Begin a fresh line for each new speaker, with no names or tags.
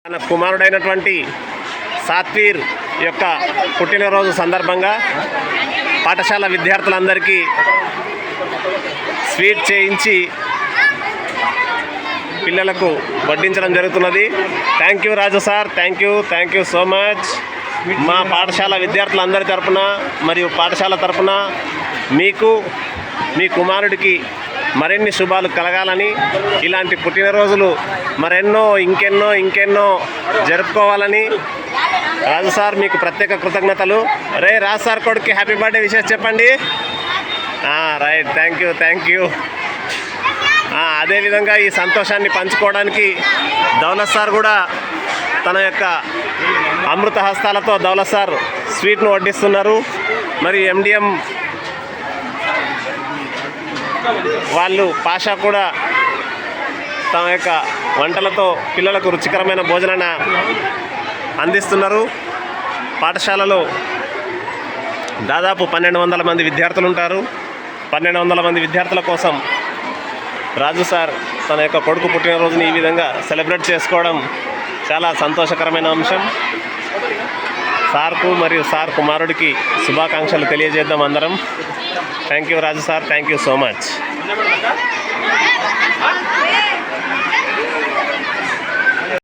తన కుమారుడైనటువంటి సాత్వీర్ యొక్క పుట్టినరోజు సందర్భంగా పాఠశాల విద్యార్థులందరికీ స్వీట్ చేయించి పిల్లలకు వడ్డించడం జరుగుతున్నది. Thank you Raju sir, thank you so much. మా పాఠశాల విద్యార్థులందరి తరపున మరియు పాఠశాల తరపున మీకు మీ కుమారుడికి మరిన్ని శుభాలు కలగాలని, ఇలాంటి పుట్టినరోజులు మరెన్నో ఇంకెన్నో జరుపుకోవాలని రాజు సార్ మీకు ప్రత్యేక కృతజ్ఞతలు. రాజు సార్ కొడుకు హ్యాపీ బర్త్డే విషెస్ చెప్పండి. Right, thank you. అదేవిధంగా ఈ సంతోషాన్ని పంచుకోవడానికి దౌలత్ సార్ కూడా తన యొక్క అమృత హస్తాలతో దౌలత్ సార్ స్వీట్ను వడ్డిస్తున్నారు. మరి MDM వాళ్ళు పాషా కూడా తమ యొక్క వంటలతో పిల్లలకు రుచికరమైన భోజనాన్ని అందిస్తున్నారు. పాఠశాలలో దాదాపు 1200 మంది విద్యార్థులు ఉంటారు. 1200 మంది విద్యార్థుల కోసం రాజు సార్ తన యొక్క కొడుకు పుట్టినరోజుని ఈ విధంగా సెలబ్రేట్ చేసుకోవడం చాలా సంతోషకరమైన అంశం. సార్కు మరియు సార్ కుమారుడికి శుభాకాంక్షలు తెలియజేద్దాం అందరం. Thank you Raju sir, thank you so much.